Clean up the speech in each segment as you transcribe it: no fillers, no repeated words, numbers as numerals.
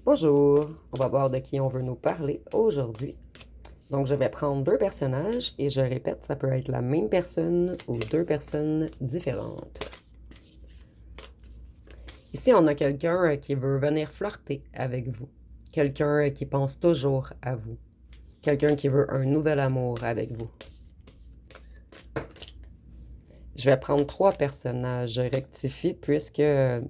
Bonjour, on va voir de qui on veut nous parler aujourd'hui. Donc, je vais prendre deux personnages et je répète, ça peut être la même personne ou deux personnes différentes. Ici, on a quelqu'un qui veut venir flirter avec vous. Quelqu'un qui pense toujours à vous. Quelqu'un qui veut un nouvel amour avec vous. Je vais prendre trois personnages. Je rectifie puisque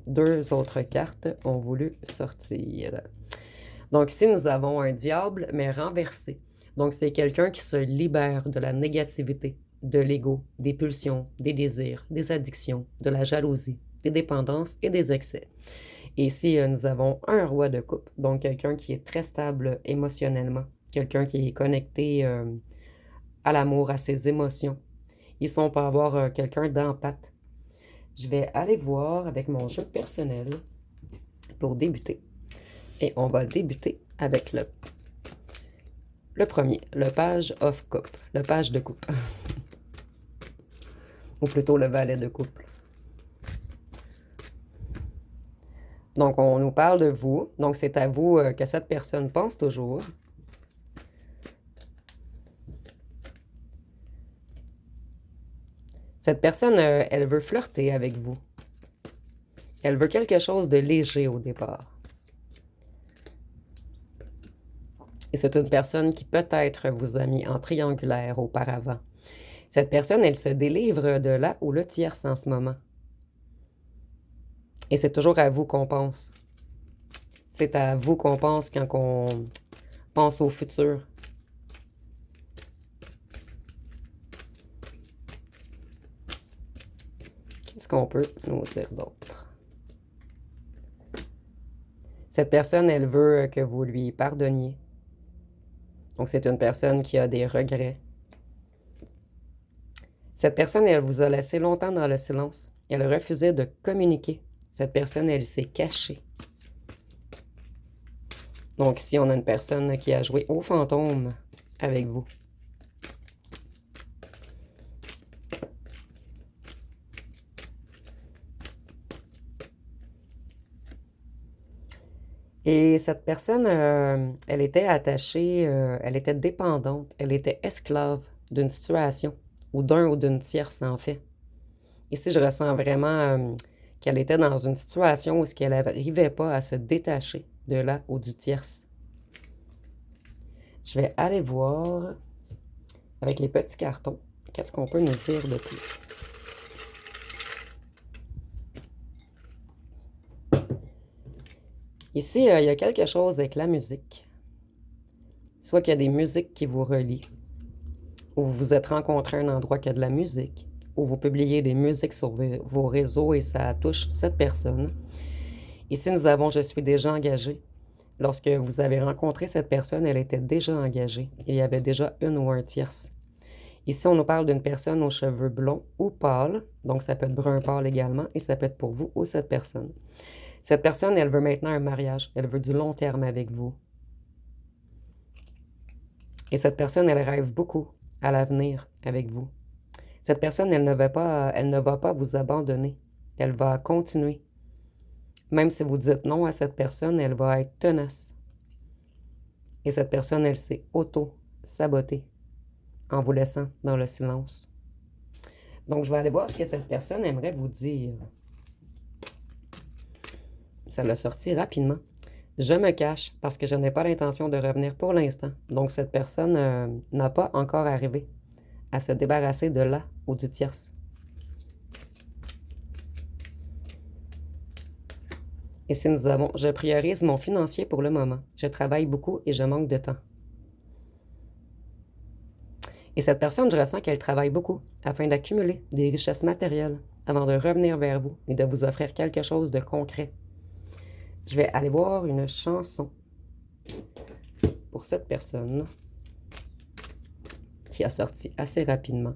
deux autres cartes ont voulu sortir. Donc ici, nous avons un diable, mais renversé. Donc c'est quelqu'un qui se libère de la négativité, de l'ego, des pulsions, des désirs, des addictions, de la jalousie, des dépendances et des excès. Et ici, nous avons un roi de coupe, donc quelqu'un qui est très stable émotionnellement, quelqu'un qui est connecté à l'amour, à ses émotions. Ici, on peut avoir quelqu'un d'empathe. Je vais aller voir avec mon jeu personnel pour débuter. Et on va débuter avec le premier, le page of coupe, le page de coupe. Ou plutôt le valet de couple. Donc, on nous parle de vous. Donc, c'est à vous que cette personne pense toujours. Cette personne, elle veut flirter avec vous. Elle veut quelque chose de léger au départ. Et c'est une personne qui peut-être vous a mis en triangulaire auparavant. Cette personne, elle se délivre de là où le tierce en ce moment. Et c'est toujours à vous qu'on pense. C'est à vous qu'on pense quand on pense au futur. Qu'est-ce qu'on peut nous dire d'autre? Cette personne, elle veut que vous lui pardonniez. Donc, c'est une personne qui a des regrets. Cette personne, elle vous a laissé longtemps dans le silence. Elle refusait de communiquer. Cette personne, elle s'est cachée. Donc, ici, on a une personne qui a joué au fantôme avec vous. Et cette personne, elle était attachée, elle était dépendante, elle était esclave d'une situation ou d'un ou d'une tierce en fait. Ici, je ressens vraiment qu'elle était dans une situation où elle n'arrivait pas à se détacher de là ou du tierce. Je vais aller voir avec les petits cartons, qu'est-ce qu'on peut nous dire de plus. Ici, il y a quelque chose avec la musique. Soit qu'il y a des musiques qui vous relient, ou vous vous êtes rencontrés à un endroit qui a de la musique, ou vous publiez des musiques sur vos réseaux et ça touche cette personne. Ici, nous avons « Je suis déjà engagé ». Lorsque vous avez rencontré cette personne, elle était déjà engagée. Il y avait déjà une ou un tierce. Ici, on nous parle d'une personne aux cheveux blonds ou pâles, donc ça peut être brun pâle également, et ça peut être pour vous ou cette personne. Cette personne, elle veut maintenant un mariage. Elle veut du long terme avec vous. Et cette personne, elle rêve beaucoup à l'avenir avec vous. Cette personne, elle ne va pas vous abandonner. Elle va continuer. Même si vous dites non à cette personne, elle va être tenace. Et cette personne, elle s'est auto-sabotée en vous laissant dans le silence. Donc, je vais aller voir ce que cette personne aimerait vous dire. Ça l'a sorti rapidement. Je me cache parce que je n'ai pas l'intention de revenir pour l'instant. Donc, cette personne n'a pas encore arrivé à se débarrasser de là ou du tierce. Et si nous avons « Je priorise mon financier pour le moment. Je travaille beaucoup et je manque de temps. » Et cette personne, je ressens qu'elle travaille beaucoup afin d'accumuler des richesses matérielles avant de revenir vers vous et de vous offrir quelque chose de concret. Je vais aller voir une chanson pour cette personne qui a sorti assez rapidement.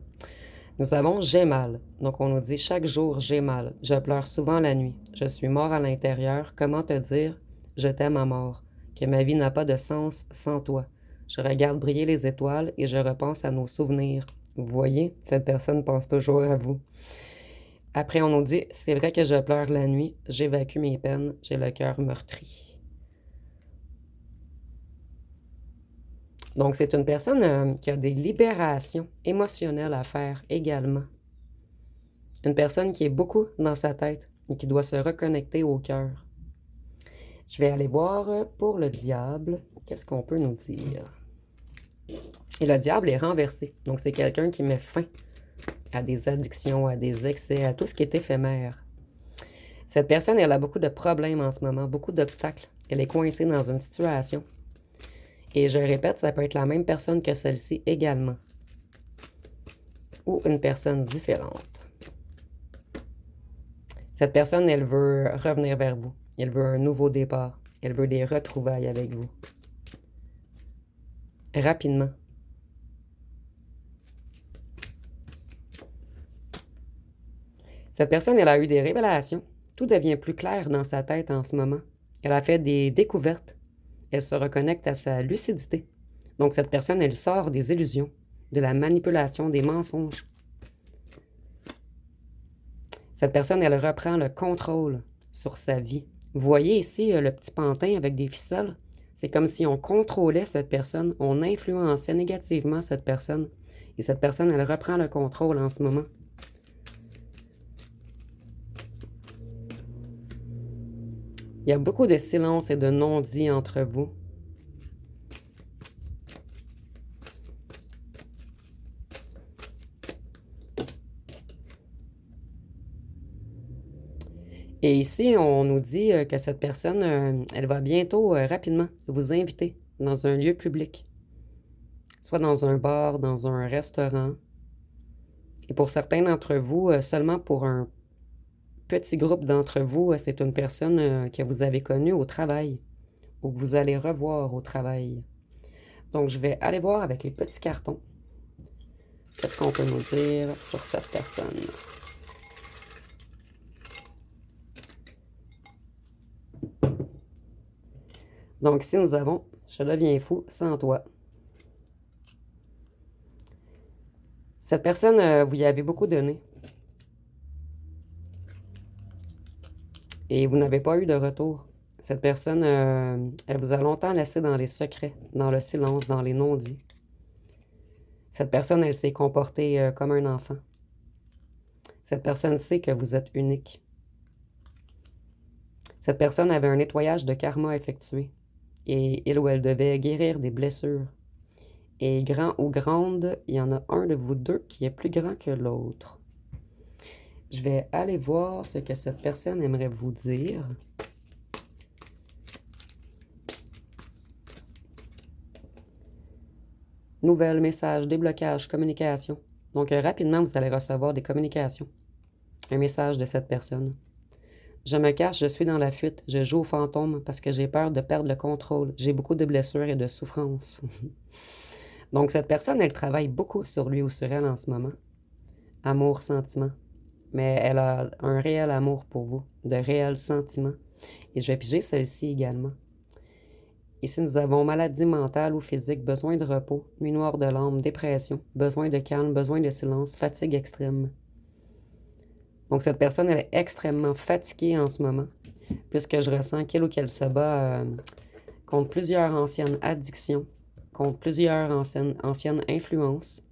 Nous avons « J'ai mal ». Donc, on nous dit « Chaque jour, j'ai mal. Je pleure souvent la nuit. Je suis mort à l'intérieur. Comment te dire? Je t'aime à mort. Que ma vie n'a pas de sens sans toi. Je regarde briller les étoiles et je repense à nos souvenirs. » Vous voyez, cette personne pense toujours à vous. Après, on nous dit « C'est vrai que je pleure la nuit. J'évacue mes peines. J'ai le cœur meurtri. » Donc, c'est une personne qui a des libérations émotionnelles à faire également. Une personne qui est beaucoup dans sa tête et qui doit se reconnecter au cœur. Je vais aller voir pour le diable, qu'est-ce qu'on peut nous dire? Et le diable est renversé. Donc, c'est quelqu'un qui met fin à des addictions, à des excès, à tout ce qui est éphémère. Cette personne, elle a beaucoup de problèmes en ce moment, beaucoup d'obstacles. Elle est coincée dans une situation. Et je répète, ça peut être la même personne que celle-ci également. Ou une personne différente. Cette personne, elle veut revenir vers vous. Elle veut un nouveau départ. Elle veut des retrouvailles avec vous. Rapidement. Cette personne, elle a eu des révélations. Tout devient plus clair dans sa tête en ce moment. Elle a fait des découvertes. Elle se reconnecte à sa lucidité. Donc, cette personne, elle sort des illusions, de la manipulation, des mensonges. Cette personne, elle reprend le contrôle sur sa vie. Vous voyez ici le petit pantin avec des ficelles? C'est comme si on contrôlait cette personne, on influençait négativement cette personne. Et cette personne, elle reprend le contrôle en ce moment. Il y a beaucoup de silence et de non-dits entre vous. Et ici, on nous dit que cette personne, elle va bientôt, rapidement, vous inviter dans un lieu public. Soit dans un bar, dans un restaurant. Et pour certains d'entre vous, seulement pour un petit groupe d'entre vous, c'est une personne que vous avez connue au travail ou que vous allez revoir au travail. Donc, je vais aller voir avec les petits cartons. Qu'est-ce qu'on peut nous dire sur cette personne? Donc, ici, nous avons « Je deviens fou sans toi ». Cette personne, vous y avez beaucoup donné. Et vous n'avez pas eu de retour. Cette personne, elle vous a longtemps laissé dans les secrets, dans le silence, dans les non-dits. Cette personne, elle s'est comportée comme un enfant. Cette personne sait que vous êtes unique. Cette personne avait un nettoyage de karma effectué. Et il ou elle devait guérir des blessures. Et grand ou grande, il y en a un de vous deux qui est plus grand que l'autre. Je vais aller voir ce que cette personne aimerait vous dire. Nouvelles, messages, déblocage, communication. Donc, rapidement, vous allez recevoir des communications. Un message de cette personne. Je me cache, je suis dans la fuite. Je joue au fantôme parce que j'ai peur de perdre le contrôle. J'ai beaucoup de blessures et de souffrances. Donc, cette personne, elle travaille beaucoup sur lui ou sur elle en ce moment. Amour, sentiment. Mais elle a un réel amour pour vous, de réels sentiments. Et je vais piger celle-ci également. Ici, nous avons maladie mentale ou physique, besoin de repos, nuit noire de l'âme, dépression, besoin de calme, besoin de silence, fatigue extrême. Donc, cette personne, elle est extrêmement fatiguée en ce moment, puisque je ressens qu'il ou qu'elle se bat contre plusieurs anciennes addictions, contre plusieurs anciennes influences.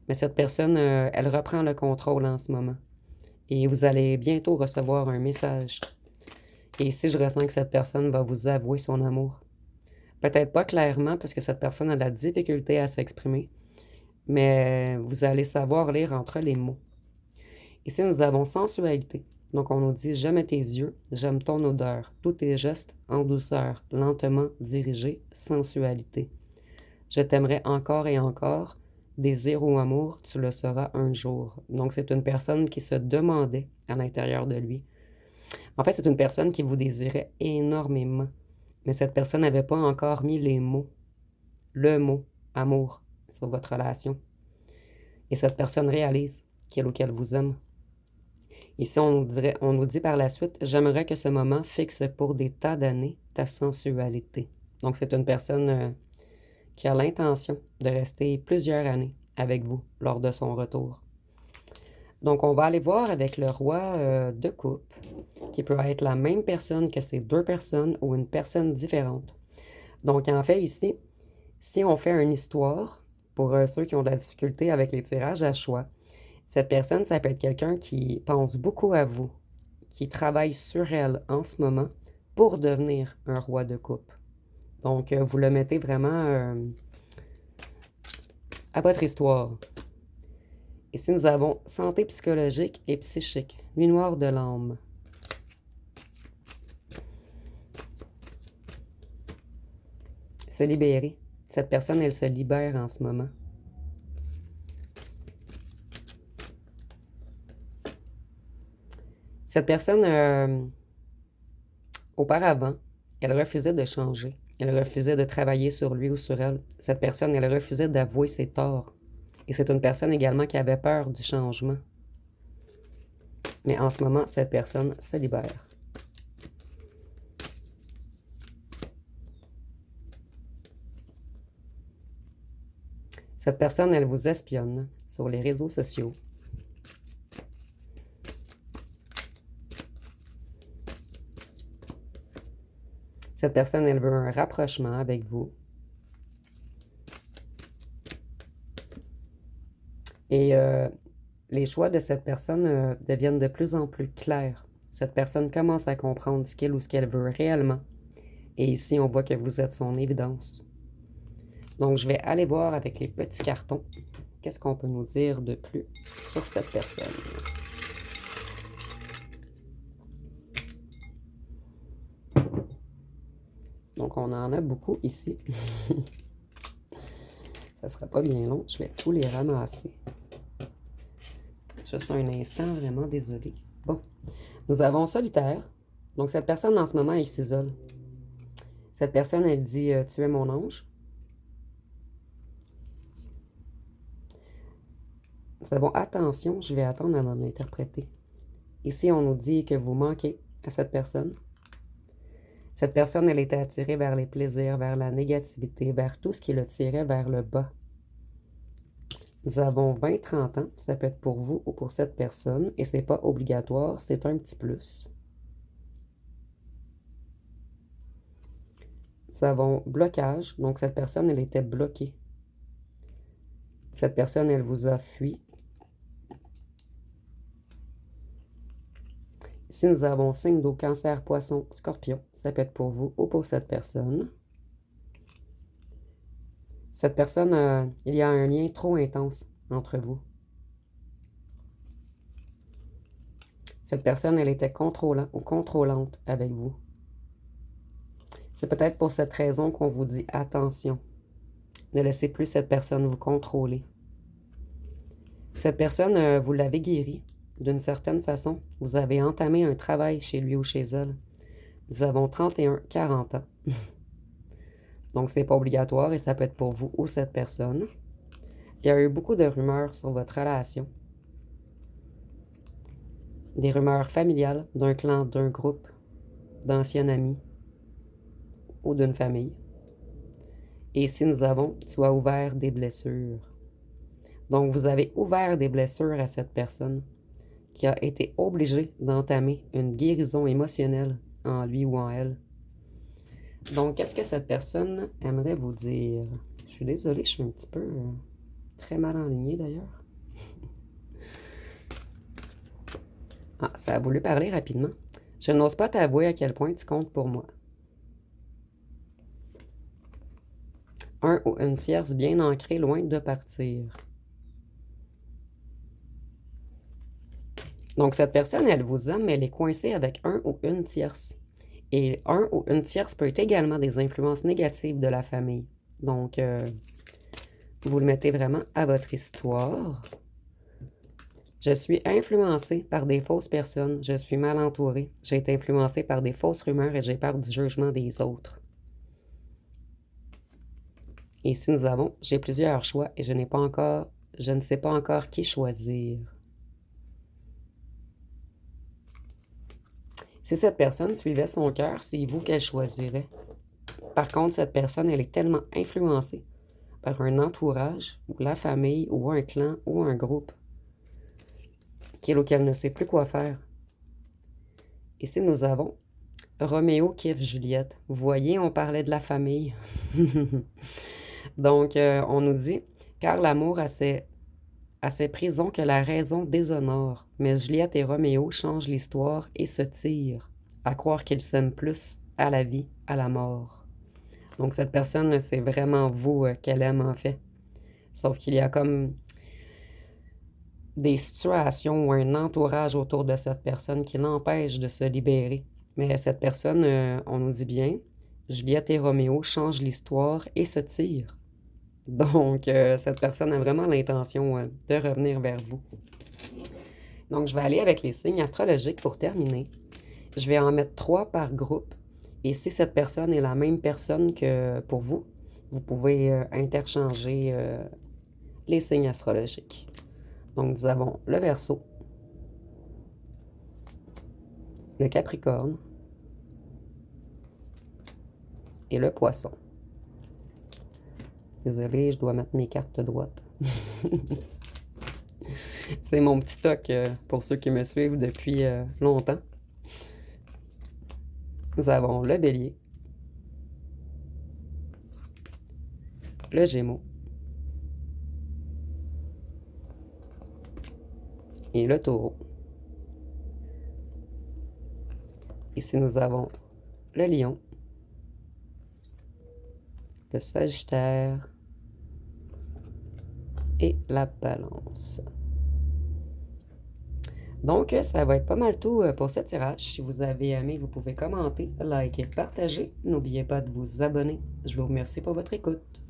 Mais cette personne, elle reprend le contrôle en ce moment. Et vous allez bientôt recevoir un message. Et ici, je ressens que cette personne va vous avouer son amour. Peut-être pas clairement, parce que cette personne a de la difficulté à s'exprimer, mais vous allez savoir lire entre les mots. Ici, nous avons sensualité. Donc, on nous dit « J'aime tes yeux, j'aime ton odeur, tous tes gestes en douceur, lentement dirigés, sensualité. Je t'aimerai encore et encore, désir ou amour, tu le seras un jour. » Donc, c'est une personne qui se demandait à l'intérieur de lui. En fait, c'est une personne qui vous désirait énormément. Mais cette personne n'avait pas encore mis les mots, le mot amour sur votre relation. Et cette personne réalise qu'elle ou qu'elle vous aime. Ici, on nous dit par la suite, j'aimerais que ce moment fixe pour des tas d'années ta sensualité. Donc, c'est une personne qui a l'intention de rester plusieurs années avec vous lors de son retour. Donc, on va aller voir avec le roi de coupe, qui peut être la même personne que ces deux personnes ou une personne différente. Donc, en fait, ici, Si on fait une histoire, pour ceux qui ont de la difficulté avec les tirages à choix, cette personne, ça peut être quelqu'un qui pense beaucoup à vous, qui travaille sur elle en ce moment pour devenir un roi de coupe. Donc, vous le mettez vraiment à votre histoire. Ici, nous avons santé psychologique et psychique. Nuit noire de l'âme. Se libérer. Cette personne, elle se libère en ce moment. Cette personne, auparavant, elle refusait de changer. Elle refusait de travailler sur lui ou sur elle. Cette personne, elle refusait d'avouer ses torts. Et c'est une personne également qui avait peur du changement. Mais en ce moment, cette personne se libère. Cette personne, elle vous espionne sur les réseaux sociaux. Cette personne, elle veut un rapprochement avec vous. Et les choix de cette personne deviennent de plus en plus clairs. Cette personne commence à comprendre ce qu'il ou ce qu'elle veut réellement. Et ici, on voit que vous êtes son évidence. Donc, je vais aller voir avec les petits cartons. Qu'est-ce qu'on peut nous dire de plus sur cette personne? Donc, on en a beaucoup ici. Ça ne sera pas bien long. Je vais tous les ramasser. Juste un instant, vraiment désolé. Bon, nous avons solitaire. Donc, cette personne, en ce moment, elle s'isole. Cette personne, elle dit « Tu es mon ange ». Nous avons attention, je vais attendre avant d'interpréter. Ici, on nous dit que vous manquez à cette personne. Cette personne, elle était attirée vers les plaisirs, vers la négativité, vers tout ce qui le tirait vers le bas. Nous avons 20-30 ans, ça peut être pour vous ou pour cette personne, et c'est pas obligatoire, c'est un petit plus. Nous avons blocage, donc cette personne, elle était bloquée. Cette personne, elle vous a fui. Ici, nous avons signe d'eau, cancer, poisson, scorpion. Ça peut être pour vous ou pour cette personne. Cette personne, il y a un lien trop intense entre vous. Cette personne, elle était contrôlant ou contrôlante avec vous. C'est peut-être pour cette raison qu'on vous dit attention. Ne laissez plus cette personne vous contrôler. Cette personne, vous l'avez guérie. D'une certaine façon, vous avez entamé un travail chez lui ou chez elle. Nous avons 31-40 ans. Donc, c'est pas obligatoire et ça peut être pour vous ou cette personne. Il y a eu beaucoup de rumeurs sur votre relation. Des rumeurs familiales d'un clan, d'un groupe, d'anciens amis ou d'une famille. Et ici, nous avons « Tu as ouvert des blessures ». Donc, vous avez ouvert des blessures à cette personne qui a été obligée d'entamer une guérison émotionnelle en lui ou en elle. Donc, qu'est-ce que cette personne aimerait vous dire? Je suis désolée, je suis un petit peu très mal enlignée d'ailleurs. Ah, ça a voulu parler rapidement. Je n'ose pas t'avouer à quel point tu comptes pour moi. Un ou une tierce bien ancrée, loin de partir. Donc, cette personne, elle vous aime, mais elle est coincée avec un ou une tierce. Et un ou une tierce peut être également des influences négatives de la famille. Donc, vous le mettez vraiment à votre histoire. Je suis influencée par des fausses personnes. Je suis mal entourée. J'ai été influencée par des fausses rumeurs et j'ai peur du jugement des autres. Et ici, nous avons, j'ai plusieurs choix et je ne sais pas encore qui choisir. Si cette personne suivait son cœur, c'est vous qu'elle choisirait. Par contre, cette personne, elle est tellement influencée par un entourage, ou la famille, ou un clan, ou un groupe, qu'il ou qu'elle ne sait plus quoi faire. Ici, nous avons Roméo kiffe Juliette. Vous voyez, on parlait de la famille. Donc, on nous dit, car l'amour a ses prisons que la raison déshonore, mais Juliette et Roméo changent l'histoire et se tirent, à croire qu'ils s'aiment plus à la vie, à la mort. Donc, cette personne, c'est vraiment vous qu'elle aime en fait. Sauf qu'il y a comme des situations ou un entourage autour de cette personne qui l'empêche de se libérer. Mais cette personne, on nous dit bien, Juliette et Roméo changent l'histoire et se tirent. Donc, cette personne a vraiment l'intention de revenir vers vous. Donc, je vais aller avec les signes astrologiques pour terminer. Je vais en mettre 3 par groupe. Et si cette personne est la même personne que pour vous, vous pouvez interchanger les signes astrologiques. Donc, nous avons le Verseau, le Capricorne et le Poisson. Désolée, je dois mettre mes cartes de droite. C'est mon petit toc pour ceux qui me suivent depuis longtemps. Nous avons le Bélier, le Gémeaux et le Taureau. Ici, nous avons le Lion, le Sagittaire et la Balance. Donc, ça va être pas mal tout pour ce tirage. Si vous avez aimé, vous pouvez commenter, liker, partager. N'oubliez pas de vous abonner. Je vous remercie pour votre écoute.